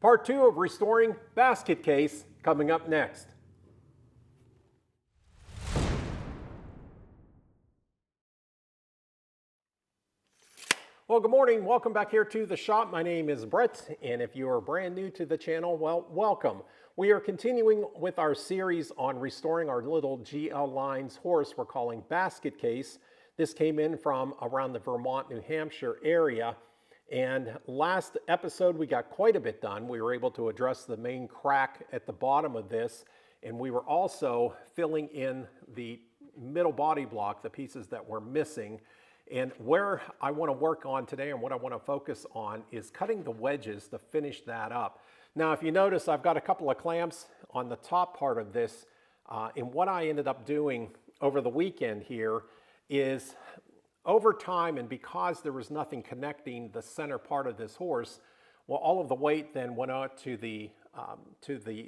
Part 2 of restoring basket case coming up next. Well, good morning. Welcome back here to the shop. My name is Brett, and if you are brand new to the channel, well, welcome. We are continuing with our series on restoring our little GL Lines horse we're calling basket case. This came in from around the Vermont, New Hampshire area. And last episode, we got quite a bit done. We were able to address the main crack at the bottom of this, and we were also filling in the middle body block, the pieces that were missing. And where I want to work on today and what I want to focus on is cutting the wedges to finish that up. Now, if you notice, I've got a couple of clamps on the top part of this. And what I ended up doing over the weekend here is over time, and because there was nothing connecting the center part of this horse, well, all of the weight then went out to the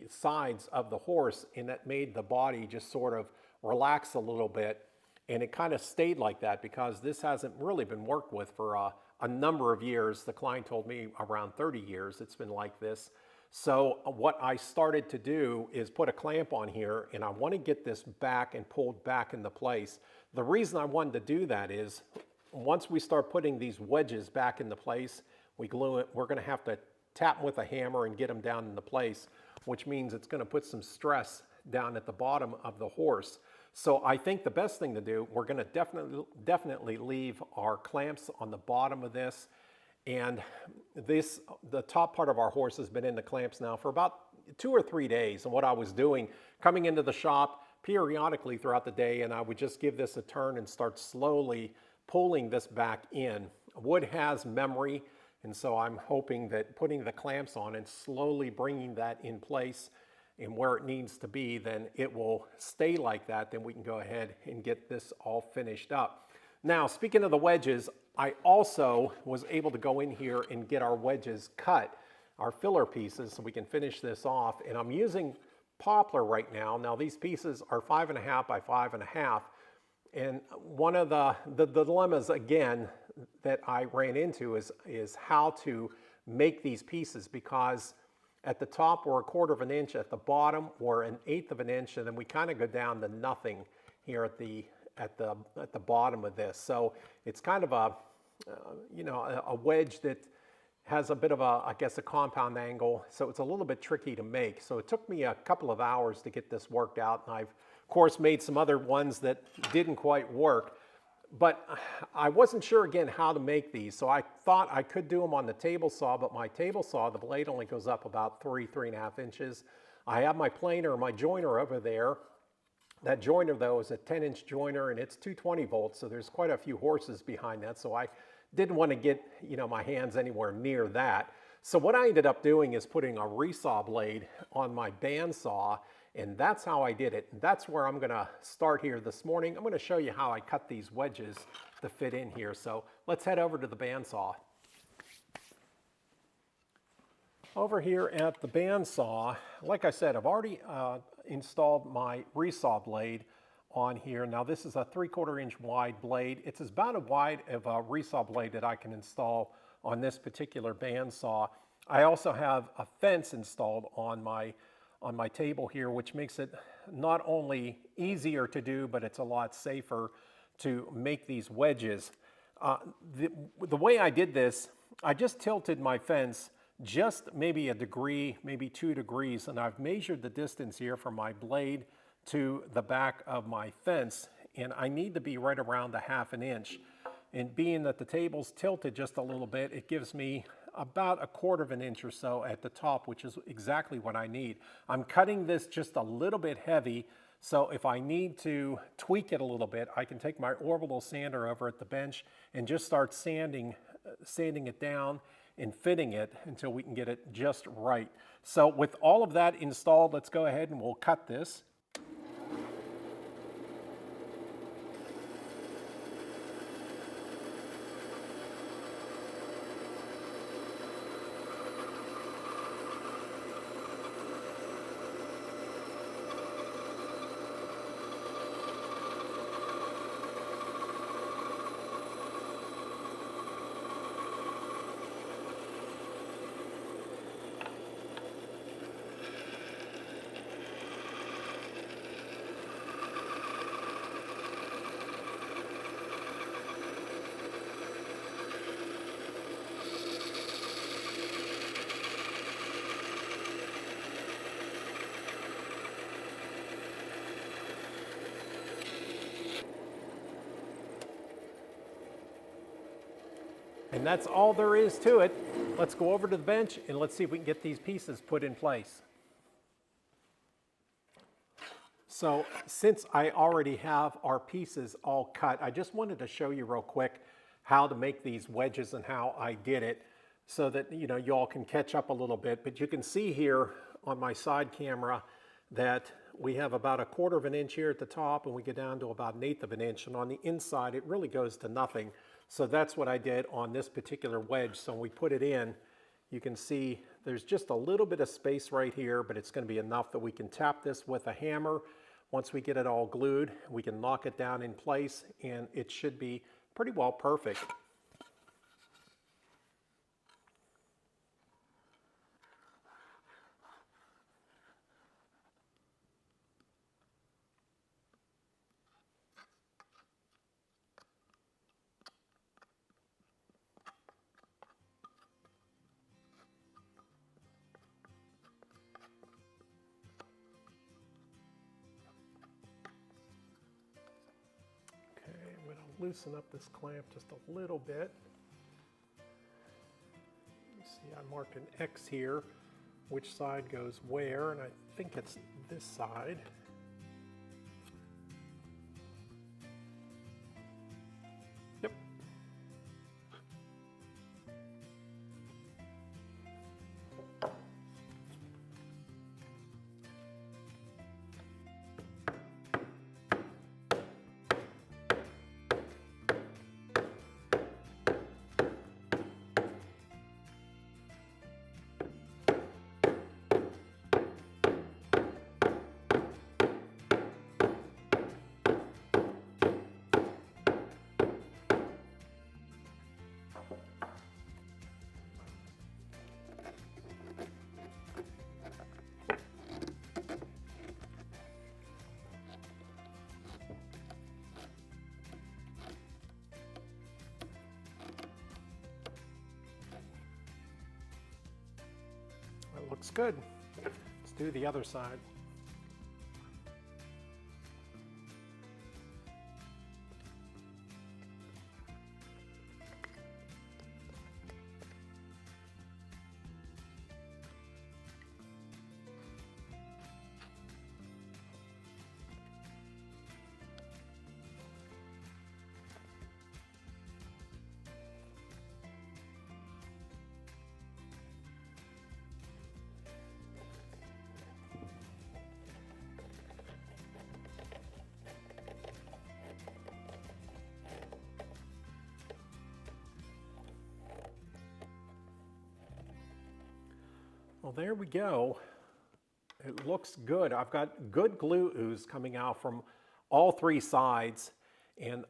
sides of the horse, and that made the body just sort of relax a little bit. And it kind of stayed like that because this hasn't really been worked with for a number of years. The client told me around 30 years it's been like this. So what I started to do is put a clamp on here, and I want to get this back and pulled back into place. The reason I wanted to do that is once we start putting these wedges back into place, we glue it, we're going to have to tap them with a hammer and get them down into place, which means it's going to put some stress down at the bottom of the horse. So I think the best thing to do, we're going to definitely leave our clamps on the bottom of this. And the top part of our horse has been in the clamps now for about 2 or 3 days. And what I was doing, coming into the shop periodically throughout the day, and I would just give this a turn and start slowly pulling this back in. Wood has memory, and so I'm hoping that putting the clamps on and slowly bringing that in place and where it needs to be, then it will stay like that. Then we can go ahead and get this all finished up. Now, speaking of the wedges, I also was able to go in here and get our wedges cut, our filler pieces, so we can finish this off. And I'm using poplar right now. Now, these pieces are 5.5 by 5.5. And one of the dilemmas, again, that I ran into is how to make these pieces, because at the top we're 1/4 of an inch, at the bottom we're 1/8 of an inch, and then we kind of go down to nothing here at the bottom of this. So it's kind of a wedge that has a bit of I guess a compound angle, so it's a little bit tricky to make. So it took me a couple of hours to get this worked out, and I've of course made some other ones that didn't quite work. But I wasn't sure, again, how to make these. So I thought I could do them on the table saw, but my table saw, the blade only goes up about 3.5 inches. I have my planer, my joiner over there. That joiner, though, is a 10-inch joiner, and it's 220 volts, so there's quite a few horses behind that. So I didn't want to get, my hands anywhere near that. So what I ended up doing is putting a resaw blade on my bandsaw, and that's how I did it. And that's where I'm going to start here this morning. I'm going to show you how I cut these wedges to fit in here. So let's head over to the bandsaw. Over here at the bandsaw, like I said, I've already installed my resaw blade on here. Now this is a 3/4 inch wide blade. It's about as wide of a resaw blade that I can install on this particular bandsaw. I also have a fence installed on my table here, which makes it not only easier to do, but it's a lot safer to make these wedges. The way I did this, I just tilted my fence just maybe 1 degree, maybe 2 degrees, and I've measured the distance here from my blade to the back of my fence, and I need to be right around 1/2 inch. And being that the table's tilted just a little bit, it gives me about 1/4 inch or so at the top, which is exactly what I need. I'm cutting this just a little bit heavy, so if I need to tweak it a little bit, I can take my orbital sander over at the bench and just start sanding it down and fitting it until we can get it just right. So with all of that installed, let's go ahead and we'll cut this. And that's all there is to it. Let's go over to the bench and let's see if we can get these pieces put in place. So since I already have our pieces all cut, I just wanted to show you real quick how to make these wedges and how I did it so that you all can catch up a little bit. But you can see here on my side camera that we have about 1/4 of an inch here at the top, and we get down to about 1/8 of an inch, and on the inside it really goes to nothing. So that's what I did on this particular wedge. So when we put it in, you can see there's just a little bit of space right here, but it's going to be enough that we can tap this with a hammer. Once we get it all glued, we can lock it down in place, and it should be pretty well perfect. Loosen up this clamp just a little bit. You see, I marked an X here, which side goes where, and I think it's this side. Yep. That looks good. Let's do the other side. Well, there we go. It looks good. I've got good glue ooze coming out from all 3 sides, and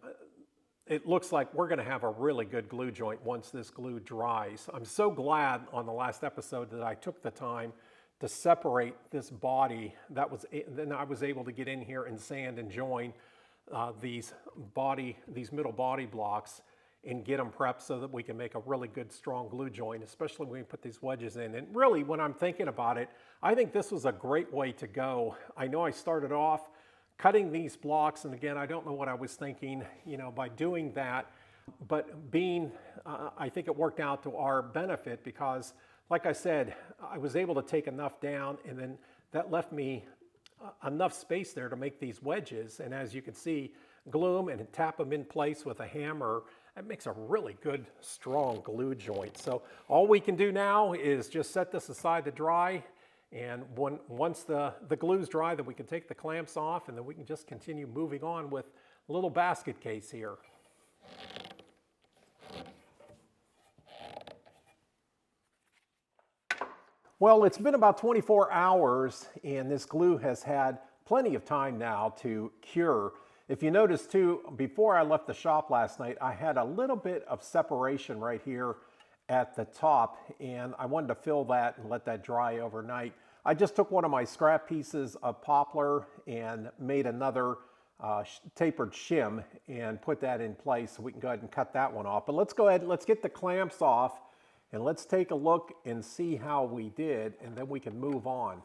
it looks like we're going to have a really good glue joint once this glue dries. I'm so glad on the last episode that I took the time to separate this body. Then I was able to get in here and sand and join these middle body blocks and get them prepped so that we can make a really good strong glue joint, especially when we put these wedges in. And really, when I'm thinking about it, I think this was a great way to go. I know I started off cutting these blocks, and again, I don't know what I was thinking, by doing that, but I think it worked out to our benefit because, like I said, I was able to take enough down, and then that left me enough space there to make these wedges. And as you can see, glue them and tap them in place with a hammer. That makes a really good, strong glue joint. So all we can do now is just set this aside to dry. And once the glue's dry, then we can take the clamps off, and then we can just continue moving on with a little basket case here. Well, it's been about 24 hours, and this glue has had plenty of time now to cure. If you notice too, before I left the shop last night, I had a little bit of separation right here at the top, and I wanted to fill that and let that dry overnight. I just took one of my scrap pieces of poplar and made another tapered shim and put that in place, so we can go ahead and cut that one off. But let's go ahead, let's get the clamps off, and let's take a look and see how we did, and then we can move on.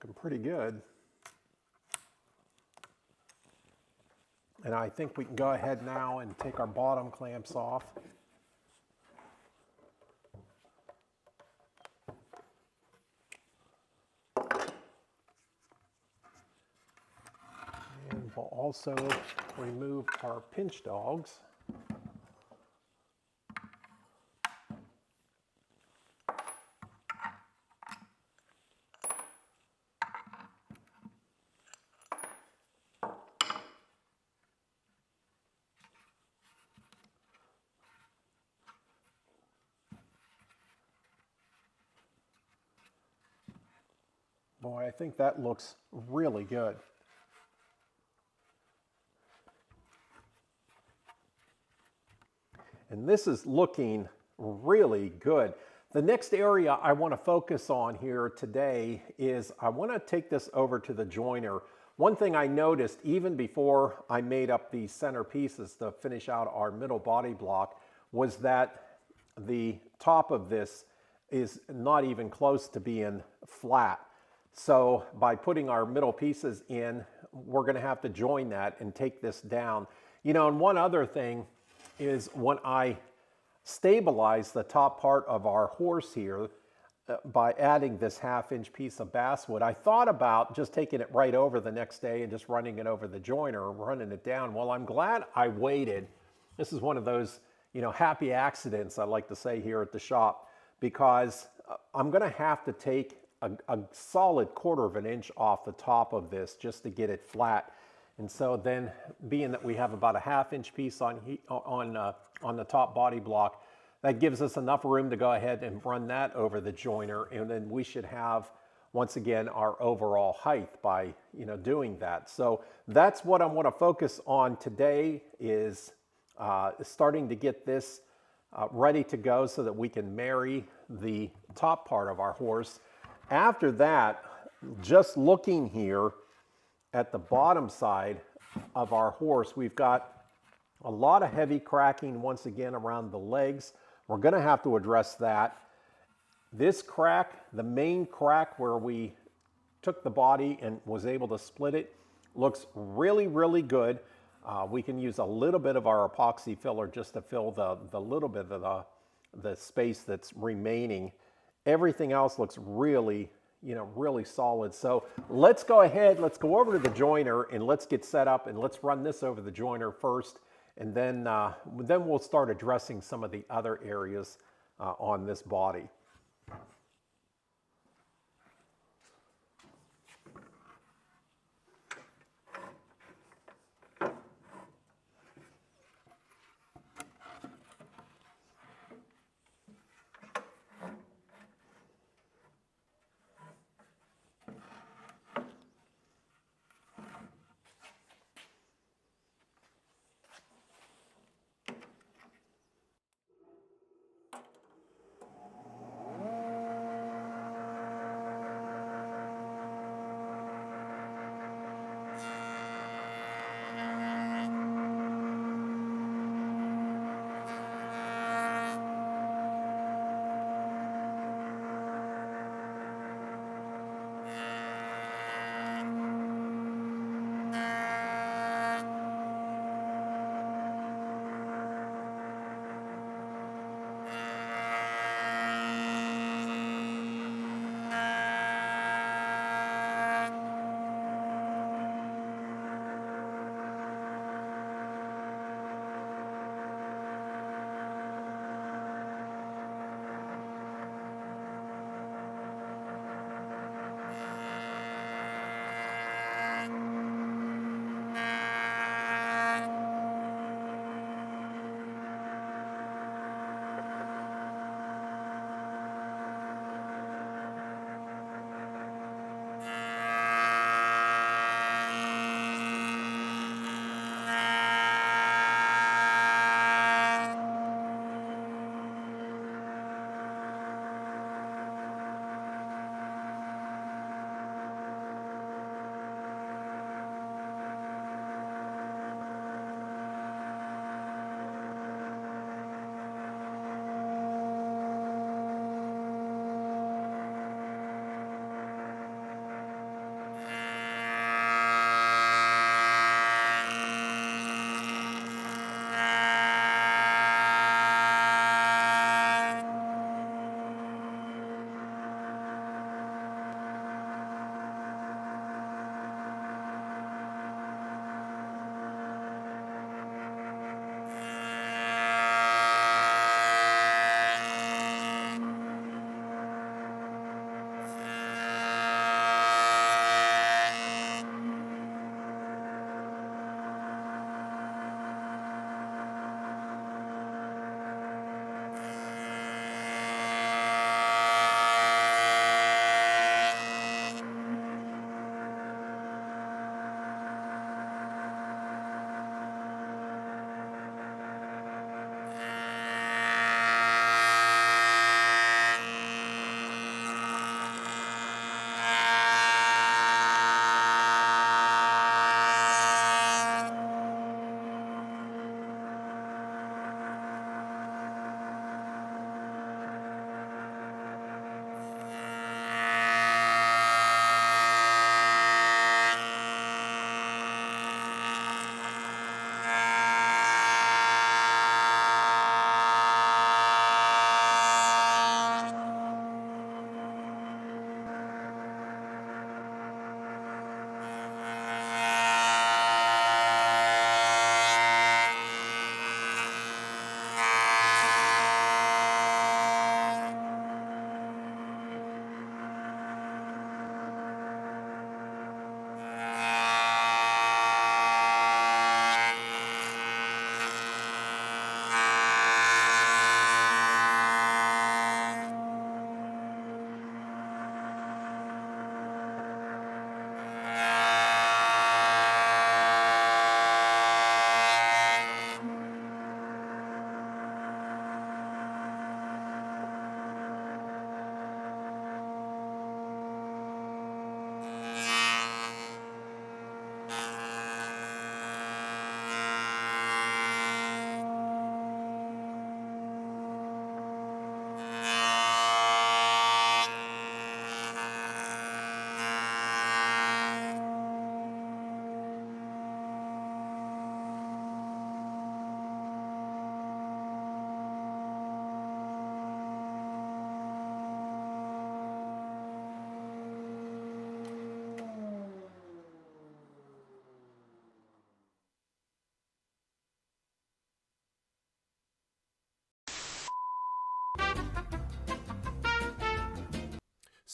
looking pretty good. And I think we can go ahead now and take our bottom clamps off. And we'll also remove our pinch dogs. Boy, I think that looks really good. And this is looking really good. The next area I want to focus on here today is I want to take this over to the joiner. One thing I noticed even before I made up these center pieces to finish out our middle body block was that the top of this is not even close to being flat. So by putting our middle pieces in, we're going to have to join that and take this down. You know, and one other thing is when I stabilize the top part of our horse here by adding this 1/2-inch piece of basswood, I thought about just taking it right over the next day and just running it over the joiner, running it down. Well, I'm glad I waited. This is one of those, you know, happy accidents I like to say here at the shop, because I'm going to have to take a solid 1/4 inch off the top of this just to get it flat. And so then, being that we have about a 1/2-inch piece on the top body block, that gives us enough room to go ahead and run that over the joiner, and then we should have, once again, our overall height by, you know, doing that. So that's what I want to focus on today, is starting to get this ready to go so that we can marry the top part of our horse. After that, just looking here at the bottom side of our horse, we've got a lot of heavy cracking once again around the legs. We're going to have to address that. This crack, the main crack where we took the body and was able to split it, looks really, really good. We can use a little bit of our epoxy filler just to fill the little bit of the space that's remaining. Everything else looks really, you know, really solid. So let's go ahead, let's go over to the joiner and let's get set up, and let's run this over the joiner first, and then we'll start addressing some of the other areas on this body.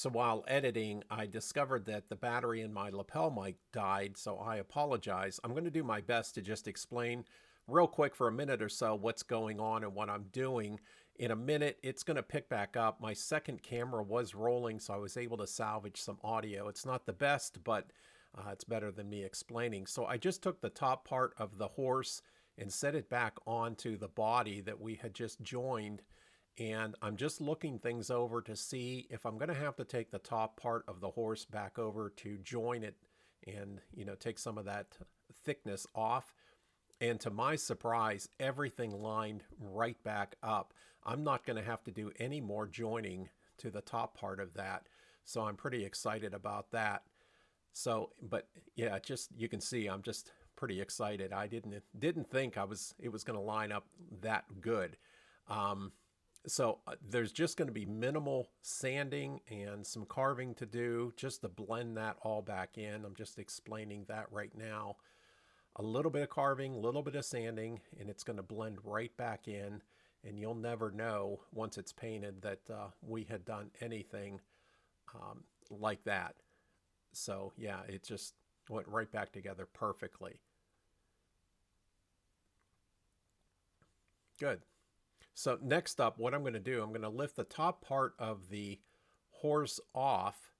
So while editing, I discovered that the battery in my lapel mic died, so I apologize. I'm going to do my best to just explain real quick for a minute or so what's going on and what I'm doing. In a minute, it's going to pick back up. My second camera was rolling, so I was able to salvage some audio. It's not the best, but it's better than me explaining. So I just took the top part of the horse and set it back onto the body that we had just joined. And I'm just looking things over to see if I'm going to have to take the top part of the horse back over to join it and, take some of that thickness off. And to my surprise, everything lined right back up. I'm not going to have to do any more joining to the top part of that. So I'm pretty excited about that. So, but yeah, just you can see I'm just pretty excited. I didn't think it was going to line up that good. So there's just going to be minimal sanding and some carving to do just to blend that all back in. I'm just explaining that right now. A little bit of carving, a little bit of sanding, and it's going to blend right back in. And you'll never know once it's painted that we had done anything like that. So yeah, it just went right back together perfectly. Good. So next up, what I'm going to do, I'm going to lift the top part of the horse off,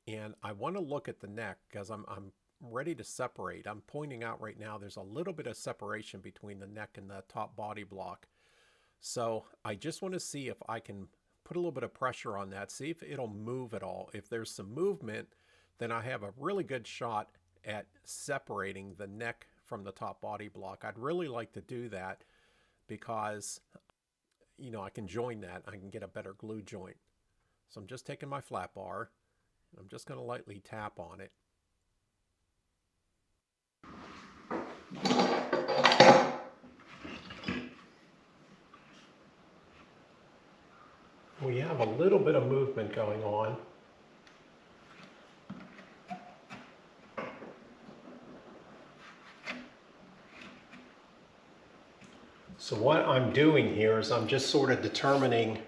and I want to look at the neck because I'm ready to separate. I'm pointing out right now there's a little bit of separation between the neck and the top body block. So I just want to see if I can put a little bit of pressure on that, see if it'll move at all. If there's some movement, then I have a really good shot at separating the neck from the top body block. I'd really like to do that because I can join that. I can get a better glue joint. So I'm just taking my flat bar. And I'm just going to lightly tap on it. We have a little bit of movement going on. So what I'm doing here is I'm just sort of determining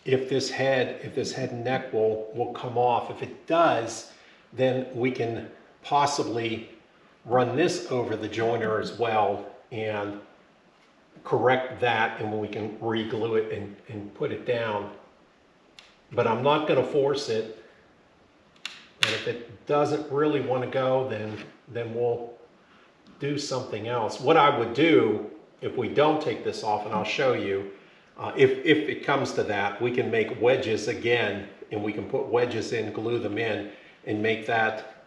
if this head and neck will come off. If it does, then we can possibly run this over the joiner as well and correct that, and we can re-glue it and put it down. But I'm not going to force it. And if it doesn't really want to go, then we'll do something else. What I would do if we don't take this off, and I'll show you, if it comes to that, we can make wedges again, and we can put wedges in, glue them in, and make that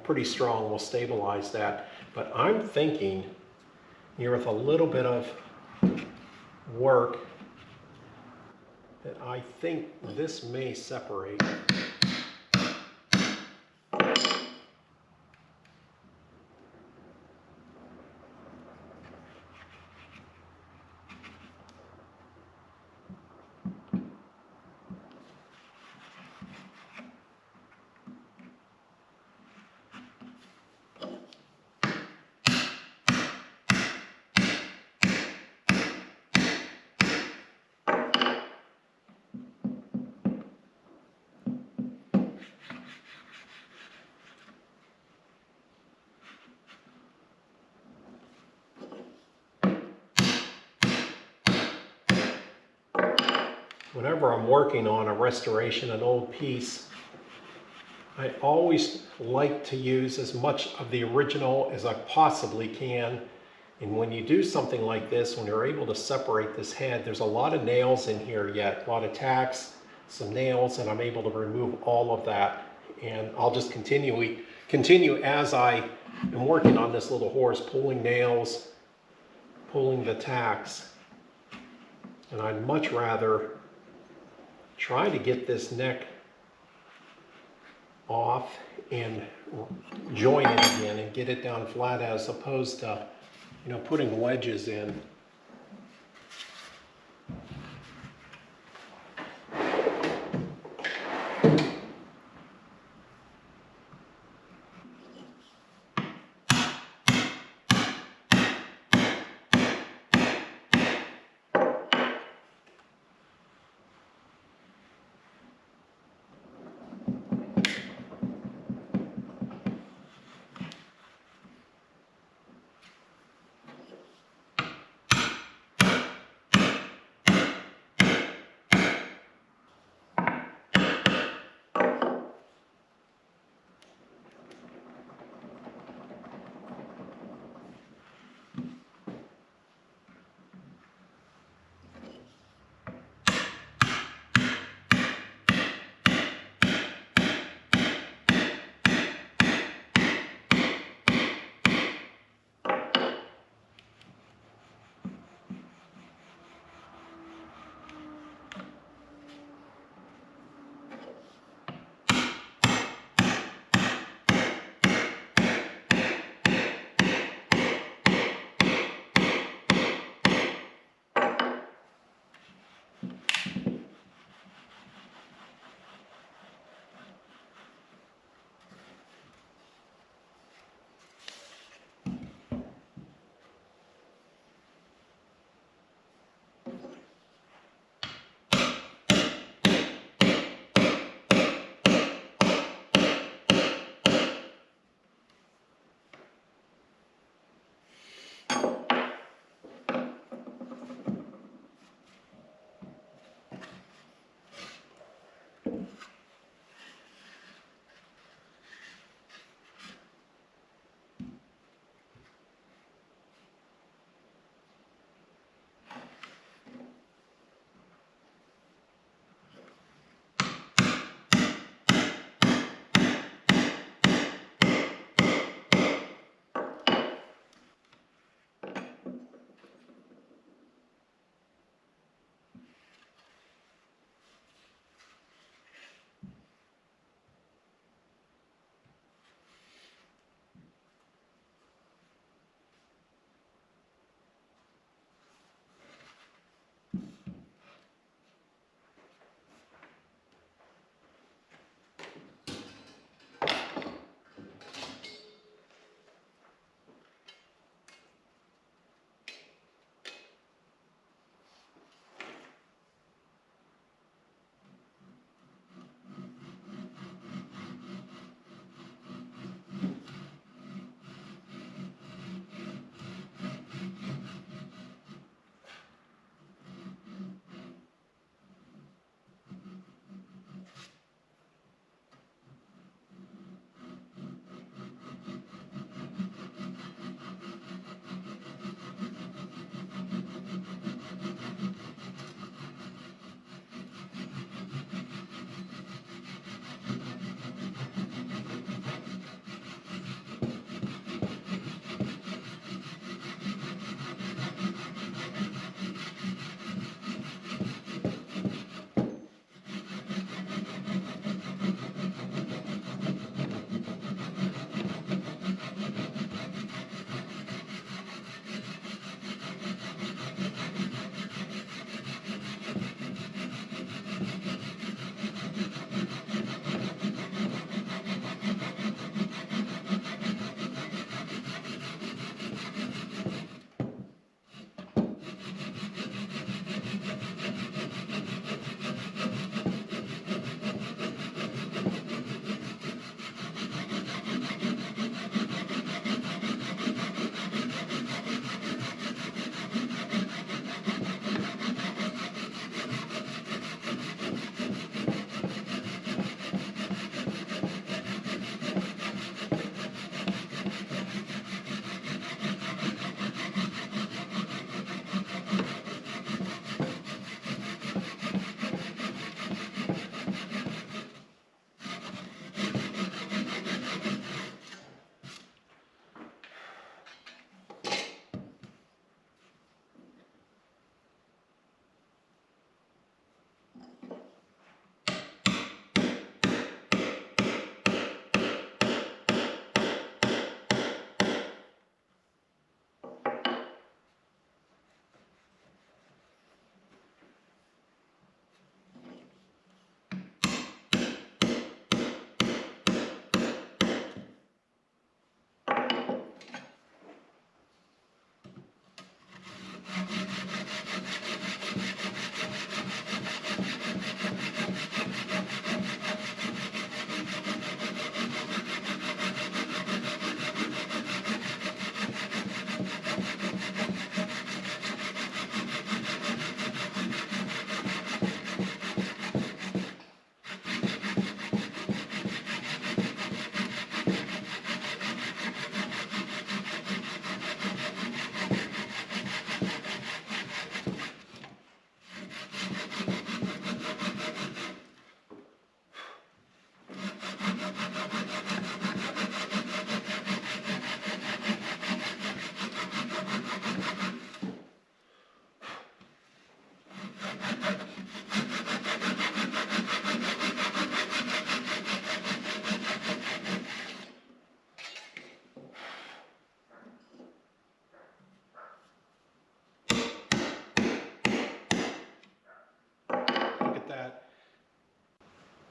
pretty strong. We'll stabilize that. But I'm thinking here with a little bit of work that I think this may separate. Whenever I'm working on a restoration, an old piece, I always like to use as much of the original as I possibly can. And when you do something like this, when you're able to separate this head, there's a lot of nails in here yet, a lot of tacks, some nails, and I'm able to remove all of that. And I'll just continue as I am working on this little horse, pulling nails, pulling the tacks. And I'd much rather try to get this neck off and join it again and get it down flat, as opposed to, putting wedges in.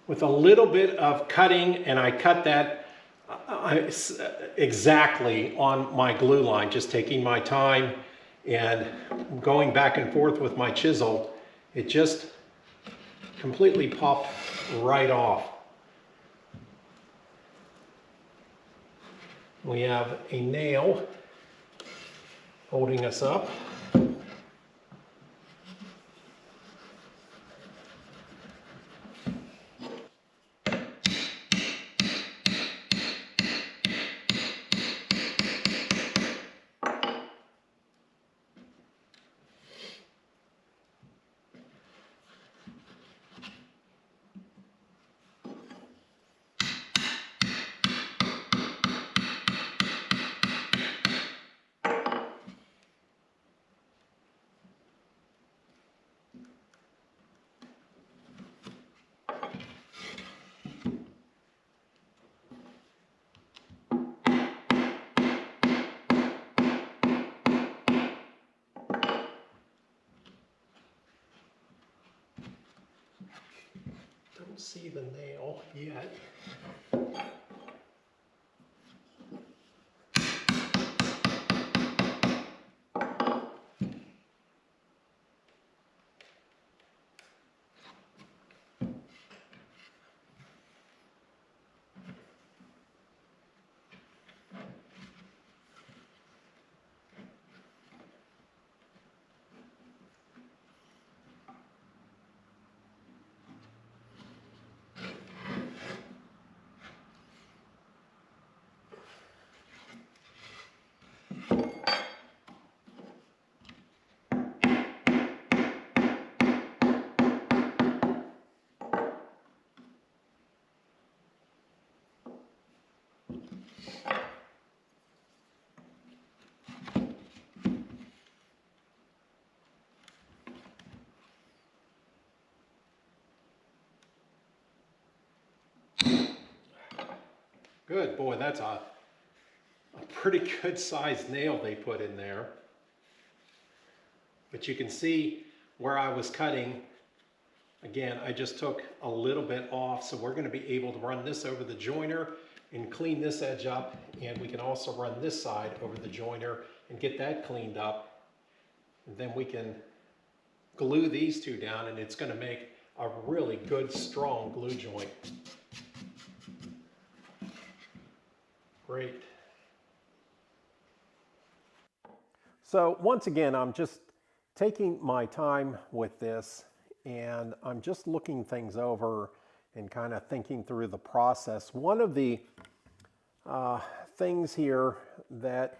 with a little bit of cutting, and I cut that exactly on my glue line, just taking my time and going back and forth with my chisel. It just completely popped right off. We have a nail holding us up. Don't see the nail yet. Good, boy, that's a pretty good sized nail they put in there. But you can see where I was cutting, again, I just took a little bit off, so we're going to be able to run this over the joiner and clean this edge up, and we can also run this side over the joiner and get that cleaned up. And then we can glue these two down, and it's going to make a really good, strong glue joint. Great. So once again, I'm just taking my time with this, and I'm just looking things over and kind of thinking through the process. One of the things here that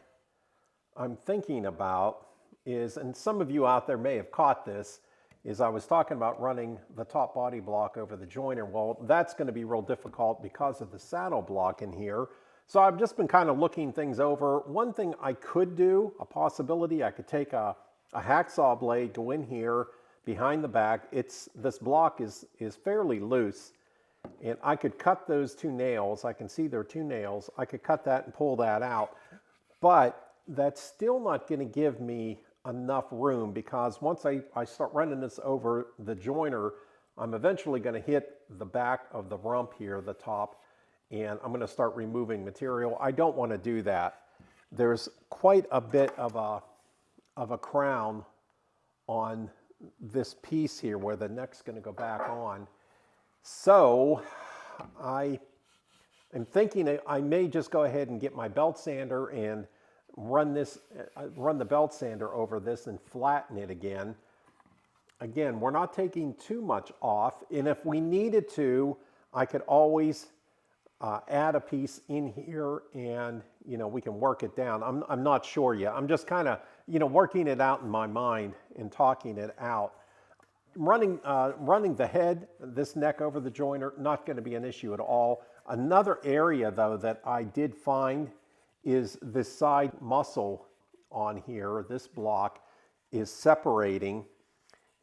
I'm thinking about is, and some of you out there may have caught this, is I was talking about running the top body block over the joiner. Well, that's going to be real difficult because of the saddle block in here. So I've just been kind of looking things over. One thing I could do, a possibility, I could take a hacksaw blade, go in here behind the back. This block is fairly loose, and I could cut those two nails. I can see there are two nails. I could cut that and pull that out, but that's still not going to give me enough room, because once I start running this over the joiner, I'm eventually going to hit the back of the rump here, the top, and I'm going to start removing material. I don't want to do that. There's quite a bit of a crown on this piece here where the neck's going to go back on. So I am thinking I may just go ahead and get my belt sander and run the belt sander over this and flatten it again. Again, we're not taking too much off, and if we needed to, I could always add a piece in here, and we can work it down. I'm not sure yet. I'm just kind of working it out in my mind and talking it out. Running the head, this neck over the joiner, not going to be an issue at all. Another area though that I did find is this side muscle on here. This block is separating,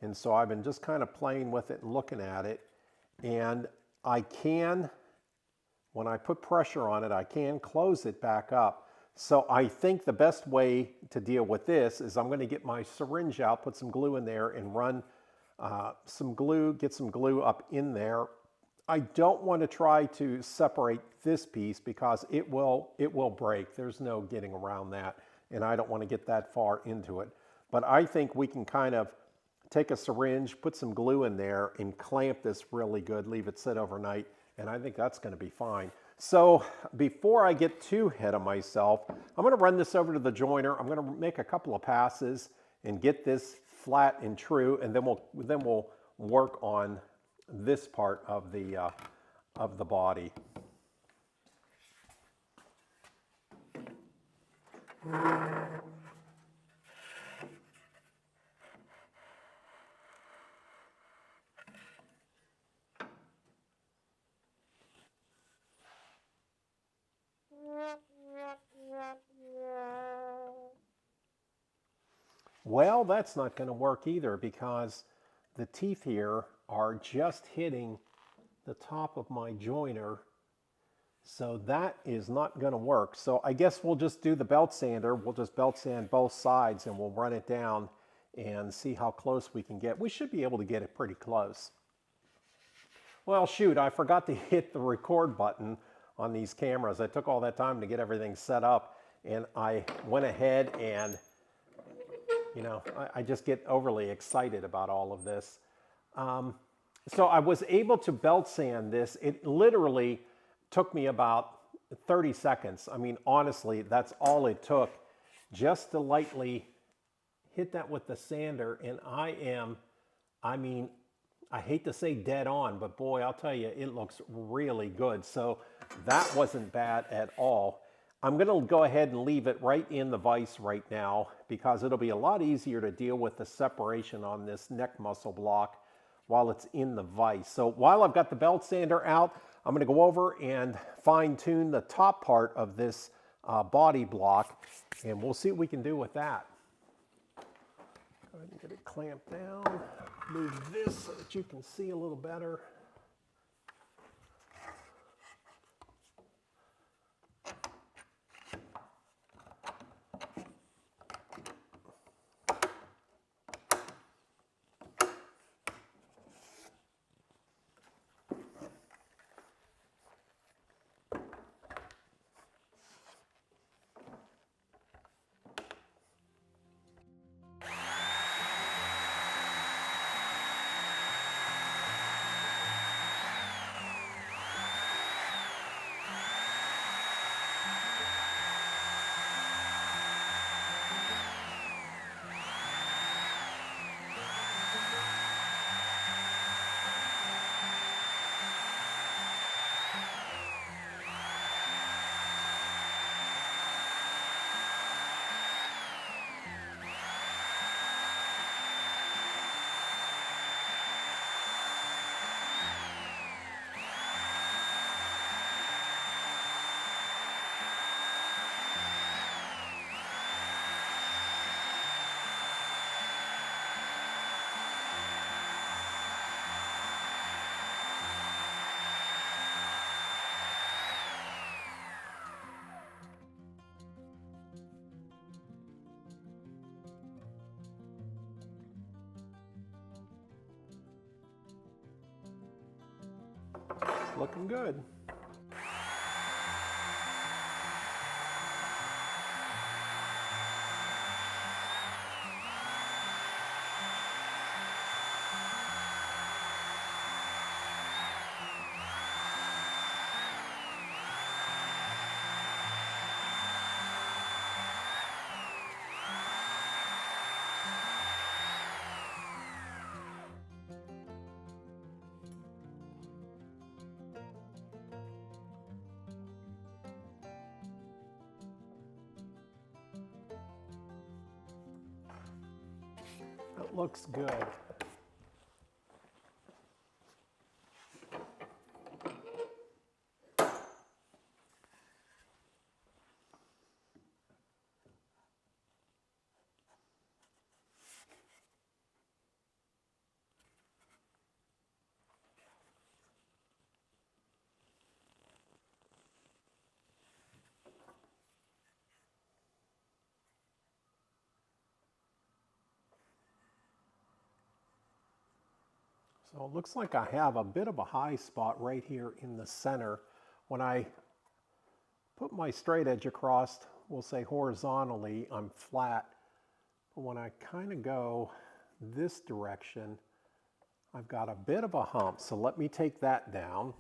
and so I've been just kind of playing with it and looking at it, and I can, when I put pressure on it, I can close it back up. So I think the best way to deal with this is I'm going to get my syringe out, put some glue in there, and run some glue, get some glue up in there. I don't want to try to separate this piece because it will break. There's no getting around that, and I don't want to get that far into it. But I think we can kind of take a syringe, put some glue in there, and clamp this really good, leave it sit overnight, and I think that's going to be fine. So before I get too ahead of myself, I'm going to run this over to the joiner. I'm going to make a couple of passes and get this flat and true, and then we'll work on this part of the body. Well, that's not going to work either because the teeth here are just hitting the top of my joiner. So that is not going to work. So I guess we'll just do the belt sander. We'll just belt sand both sides and we'll run it down and see how close we can get. We should be able to get it pretty close. Well, shoot, I forgot to hit the record button on these cameras. I took all that time to get everything set up, and I went ahead and, you know, I just get overly excited about all of this. So I was able to belt sand this. It literally took me about 30 seconds. I mean, honestly, that's all it took, just to lightly hit that with the sander. And I mean, I hate to say dead on, but boy, I'll tell you, it looks really good. So that wasn't bad at all. I'm going to go ahead and leave it right in the vise right now because it'll be a lot easier to deal with the separation on this neck muscle block while it's in the vise. So while I've got the belt sander out, I'm going to go over and fine tune the top part of this body block, and we'll see what we can do with that. Go ahead and get it clamped down. Move this so that you can see a little better. It's looking good. It looks good. So it looks like I have a bit of a high spot right here in the center. When I put my straight edge across, we'll say horizontally, I'm flat. But when I kind of go this direction, I've got a bit of a hump. So let me take that down.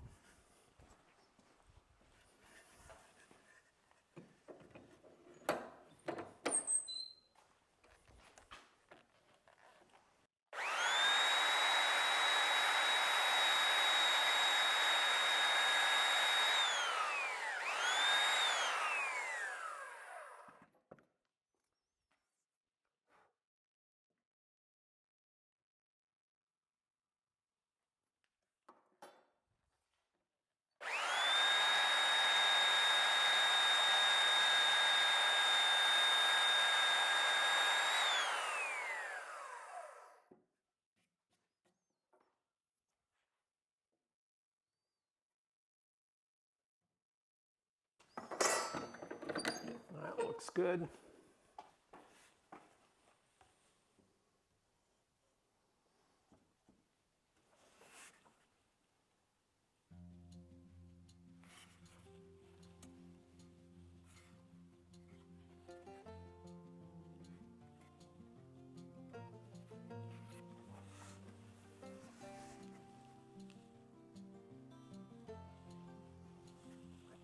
That looks good.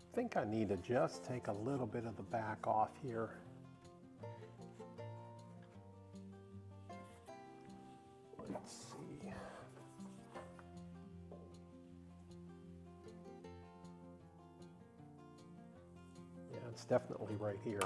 I think I need to just take a little bit of the back off here. Let's see. Yeah, it's definitely right here.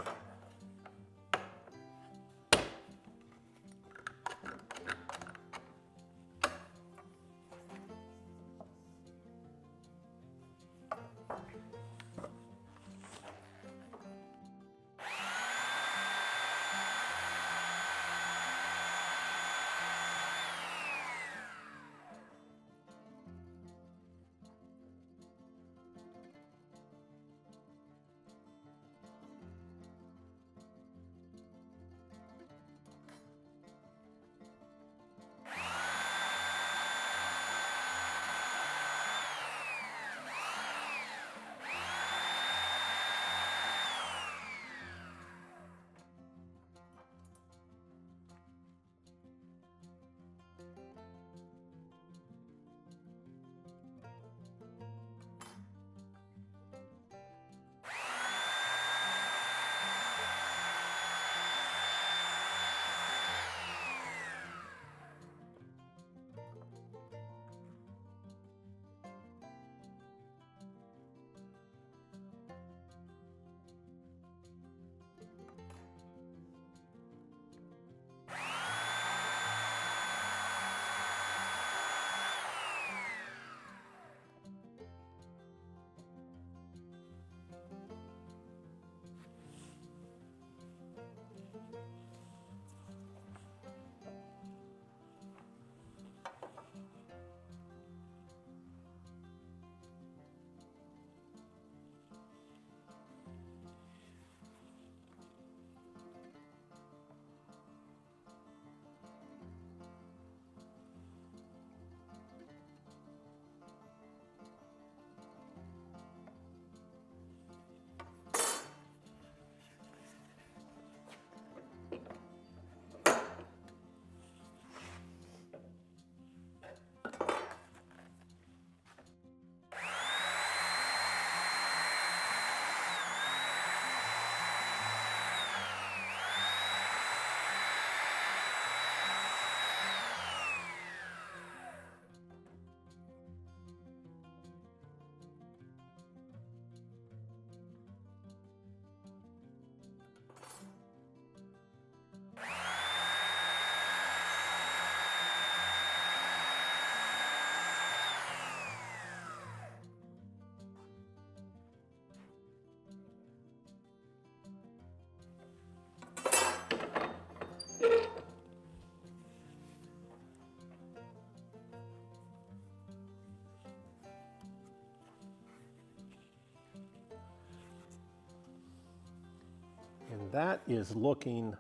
And that is looking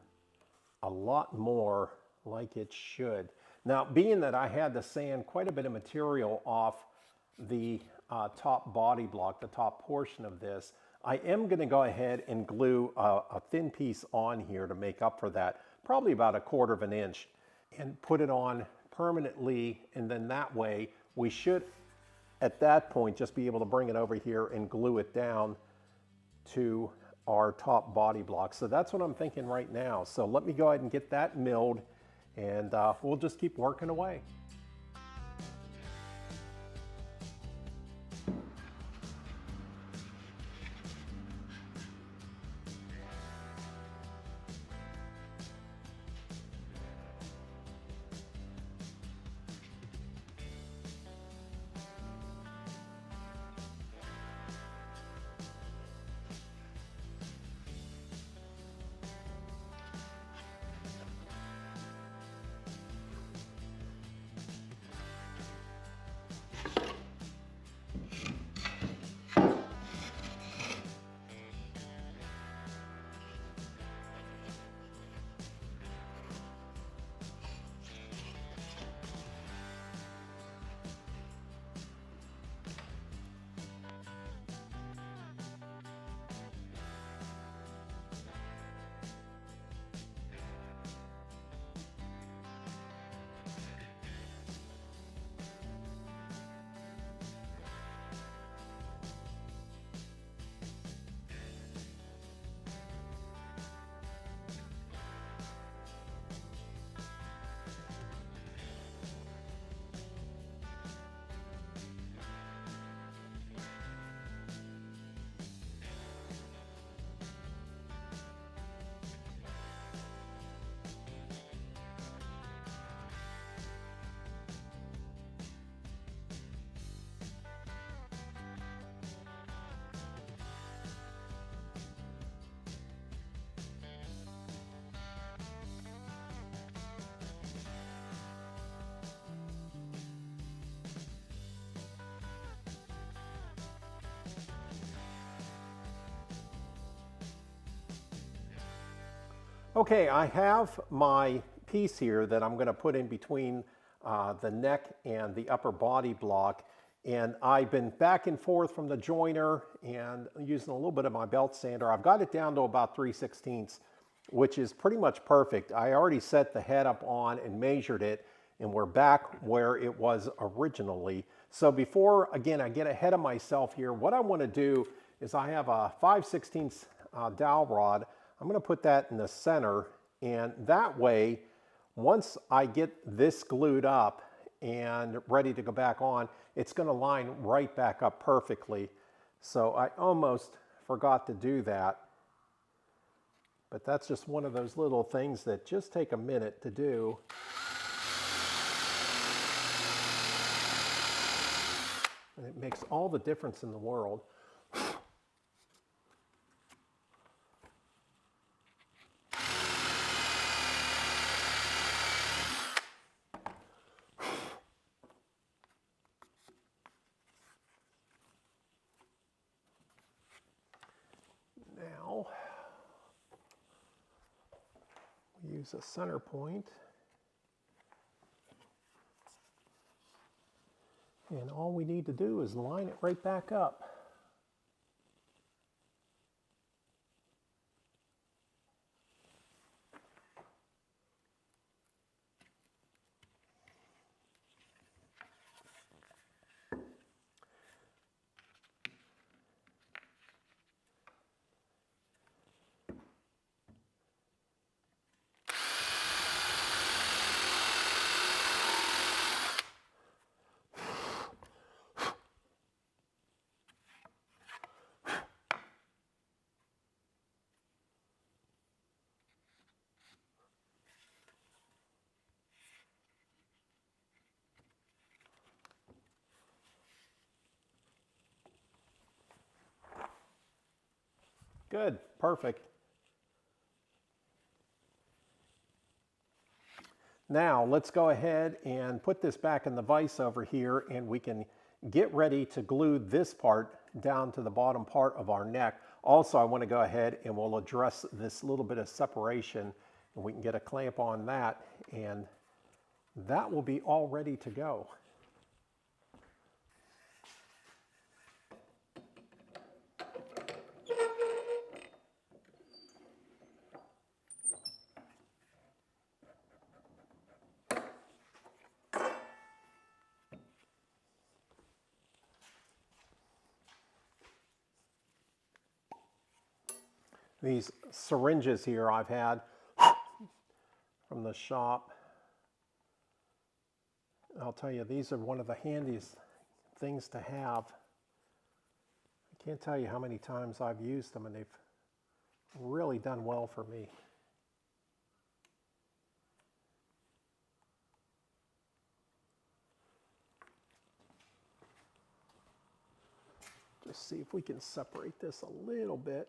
a lot more like it should. Now, being that I had to sand quite a bit of material off the top body block, the top portion of this, I am going to go ahead and glue a thin piece on here to make up for that, probably about 1/4 of an inch, and put it on permanently, and then that way we should at that point just be able to bring it over here and glue it down to our top body block. So that's what I'm thinking right now. So let me go ahead and get that milled, and we'll just keep working away. Okay, I have my piece here that I'm going to put in between the neck and the upper body block, and I've been back and forth from the joiner and using a little bit of my belt sander. I've got it down to about 3/16, which is pretty much perfect. I already set the head up on and measured it, and we're back where it was originally. So before, again, I get ahead of myself here, what I want to do is I have a 5/16 dowel rod. I'm going to put that in the center, and that way, once I get this glued up and ready to go back on, it's going to line right back up perfectly. So I almost forgot to do that, but that's just one of those little things that just take a minute to do. And it makes all the difference in the world. Now, we use a center point. And all we need to do is line it right back up. Good, perfect. Now let's go ahead and put this back in the vise over here, and we can get ready to glue this part down to the bottom part of our neck. Also, I want to go ahead and we'll address this little bit of separation, and we can get a clamp on that and that will be all ready to go. These syringes here I've had from the shop. I'll tell you, these are one of the handiest things to have. I can't tell you how many times I've used them, and they've really done well for me. Just see if we can separate this a little bit.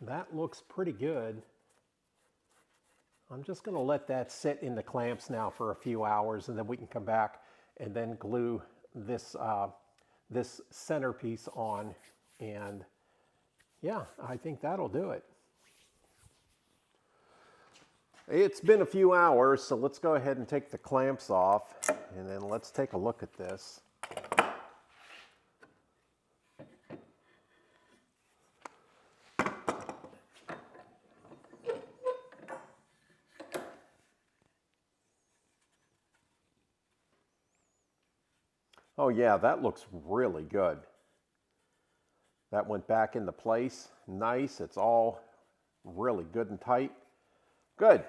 That looks pretty good. I'm just going to let that sit in the clamps now for a few hours, and then we can come back and then glue this, this centerpiece on. And yeah, I think that'll do it. It's been a few hours, so let's go ahead and take the clamps off, and then let's take a look at this. Oh yeah, that looks really good. That went back into place. Nice. It's all really good and tight. Good.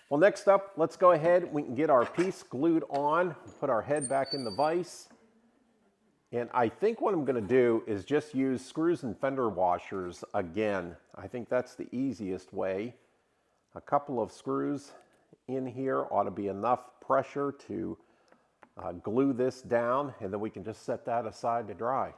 Well, next up, let's go ahead. We can get our piece glued on, put our head back in the vise. And I think what I'm going to do is just use screws and fender washers again. I think that's the easiest way. A couple of screws in here ought to be enough pressure to glue this down, and then we can just set that aside to dry.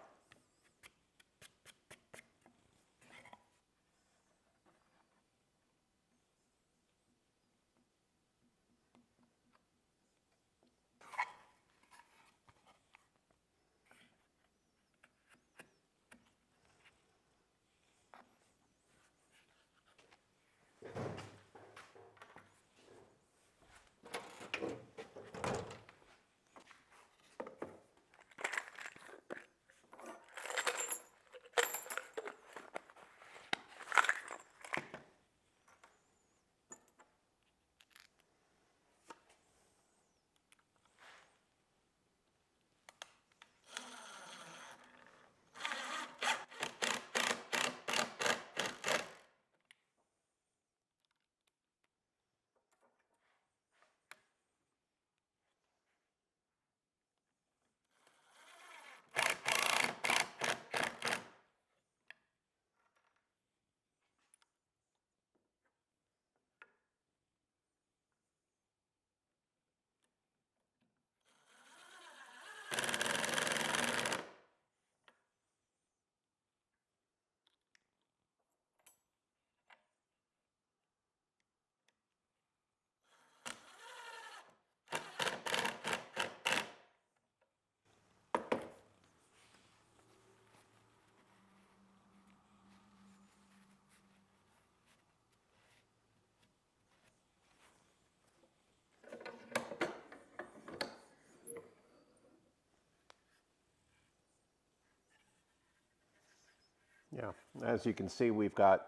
Yeah, as you can see, we've got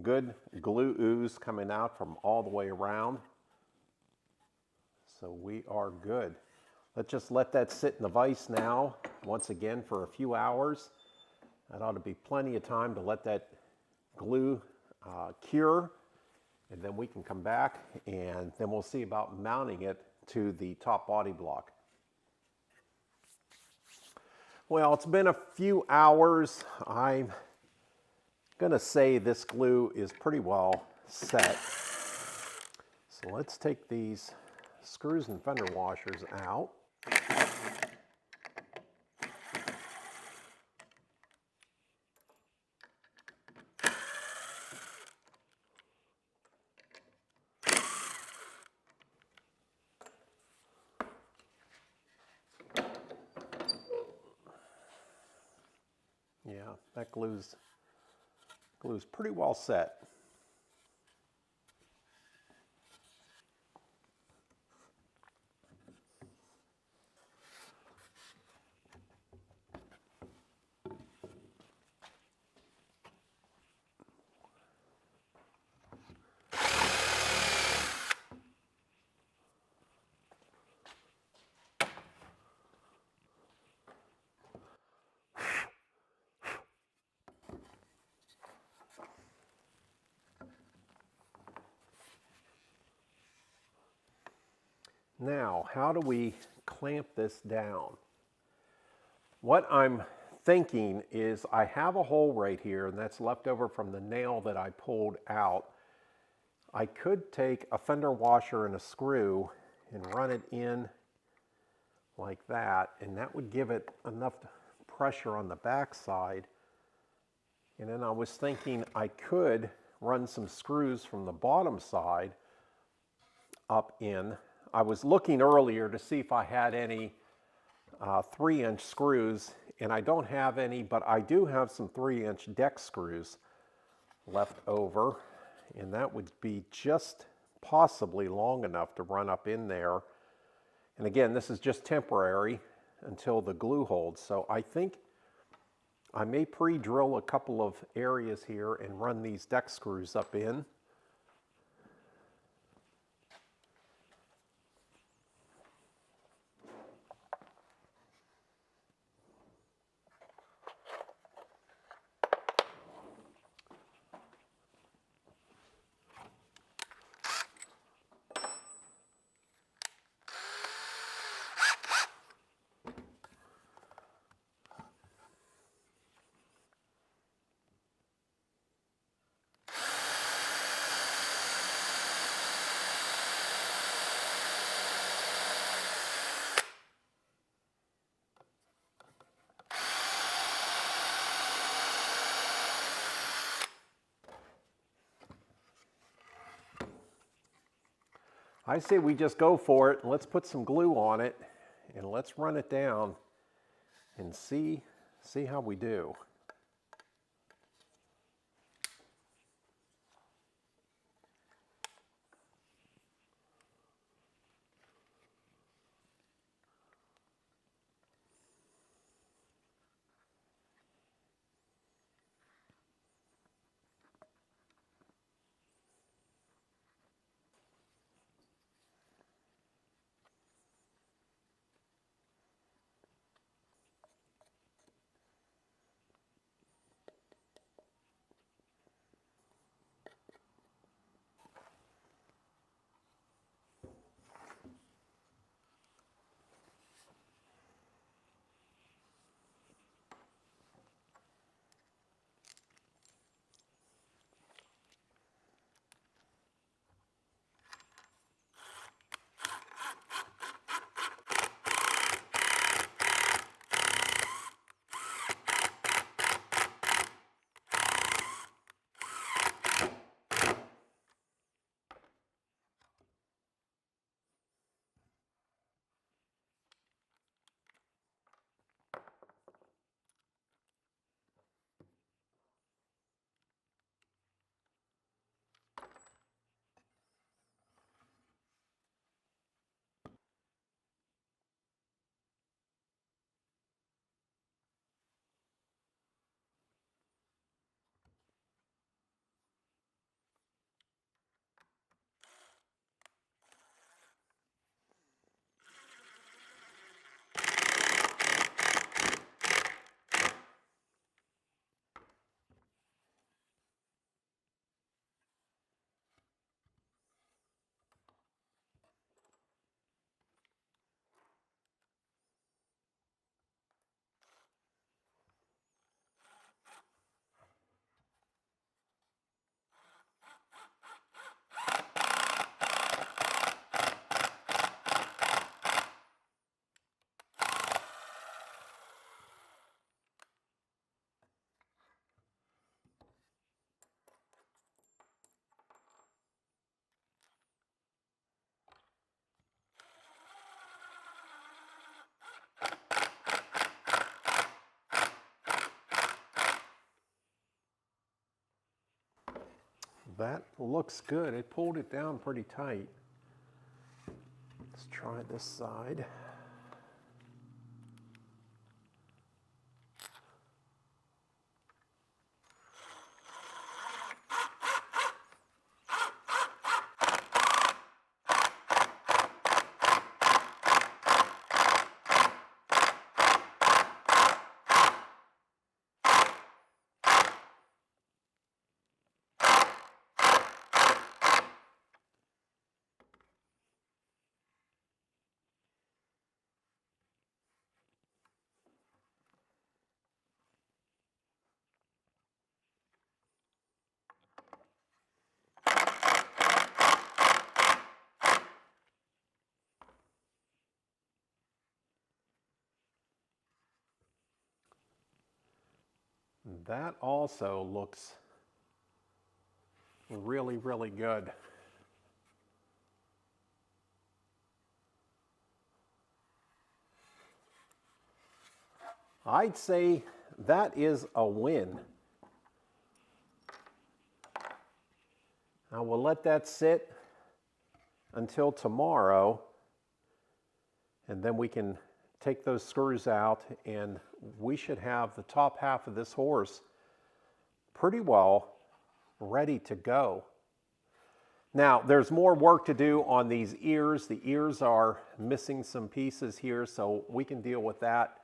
good glue ooze coming out from all the way around. So we are good. Let's just let that sit in the vise now, once again, for a few hours. That ought to be plenty of time to let that glue cure. And then we can come back and then we'll see about mounting it to the top body block. Well, it's been a few hours. I'm going to say this glue is pretty well set. So let's take these screws and fender washers out. Yeah, that glue's pretty well set. Now, how do we clamp this down? What I'm thinking is I have a hole right here, and that's left over from the nail that I pulled out. I could take a fender washer and a screw and run it in like that, and that would give it enough pressure on the back side. And then I was thinking I could run some screws from the bottom side up in. I was looking earlier to see if I had any 3-inch screws, and I don't have any, but I do have some 3-inch deck screws left over, and that would be just possibly long enough to run up in there. And again, this is just temporary until the glue holds. So I think I may pre-drill a couple of areas here and run these deck screws up in. I say we just go for it. Let's put some glue on it and let's run it down and see how we do. that looks good. It pulled it down pretty tight. Let's try this side. That also looks really, really good. I'd say that is a win. Now we'll let that sit until tomorrow, and then we can take those screws out, and we should have the top half of this horse pretty well ready to go. Now, there's more work to do on these ears. The ears are missing some pieces here, so we can deal with that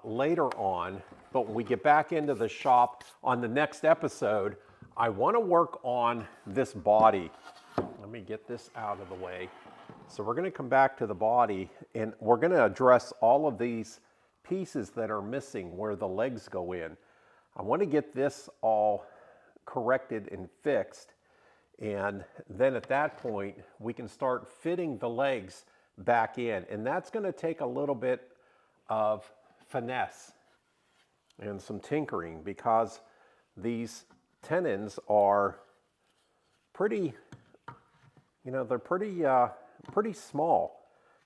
later on. But when we get back into the shop on the next episode, I want to work on this body. Let me get this out of the way. So we're going to come back to the body, and we're going to address all of these pieces that are missing where the legs go in. I want to get this all corrected and fixed, and then at that point we can start fitting the legs back in, and that's going to take a little bit of finesse and some tinkering because these tenons are pretty, they're pretty small.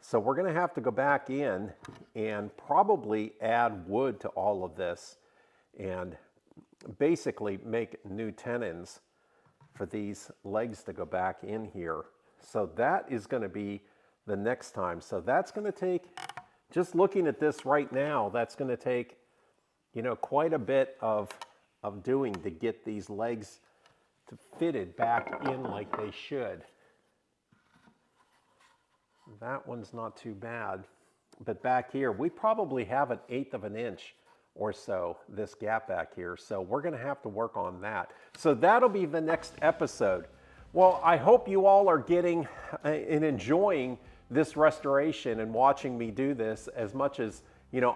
So we're going to have to go back in and probably add wood to all of this and basically make new tenons for these legs to go back in here. So that is going to be the next time. So that's going to take, just looking at this right now, that's going to take, quite a bit of doing to get these legs to fitted back in like they should. That one's not too bad. But back here, we probably have 1/8 of an inch or so, this gap back here. So we're going to have to work on that. So that'll be the next episode. Well, I hope you all are getting and enjoying this restoration and watching me do this as much as,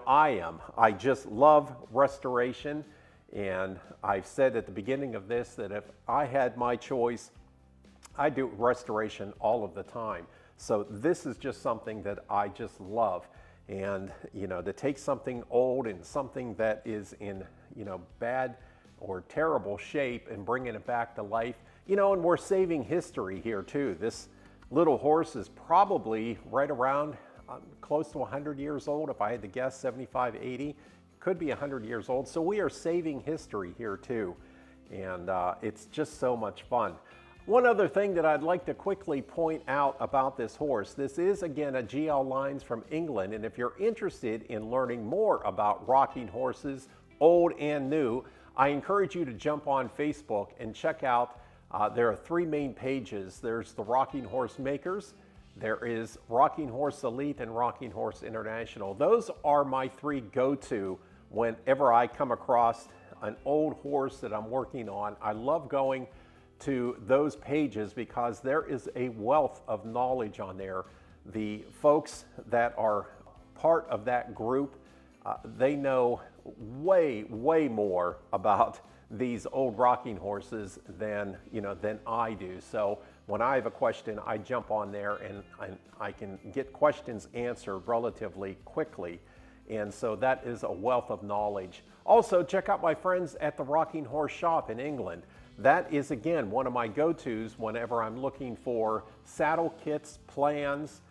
I am. I just love restoration. And I've said at the beginning of this that if I had my choice, I do restoration all of the time. So this is just something that I just love. And, to take something old and something that is in, bad or terrible shape and bringing it back to life, and we're saving history here too. This little horse is probably right around close to 100 years old. If I had to guess, 75, 80, could be 100 years old. So we are saving history here too. And it's just so much fun. One other thing that I'd like to quickly point out about this horse, this is again a GL Lines from England, and if you're interested in learning more about rocking horses, old and new, I encourage you to jump on Facebook and check out, there are 3 main pages. There's the Rocking Horse Makers, there is Rocking Horse Elite, and Rocking Horse International. Those are my 3 go-to whenever I come across an old horse that I'm working on. I love going to those pages because there is a wealth of knowledge on there. The folks that are part of that group, they know way more about these old rocking horses than I do. So when I have a question, I jump on there and I can get questions answered relatively quickly. And so that is a wealth of knowledge. Also, check out my friends at the Rocking Horse Shop in England. That is, again, one of my go-tos whenever I'm looking for saddle kits, plans,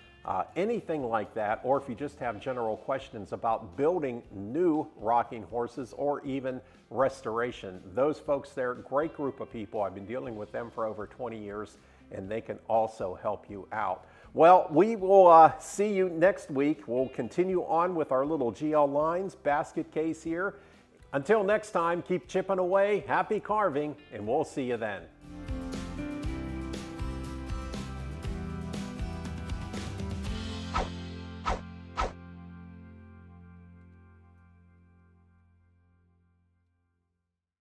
anything like that, or if you just have general questions about building new rocking horses or even restoration, those folks there, great group of people. I've been dealing with them for over 20 years, and they can also help you out. Well, we will see you next week. We'll continue on with our little GL Lines basket case here. Until next time, keep chipping away, happy carving, and we'll see you then.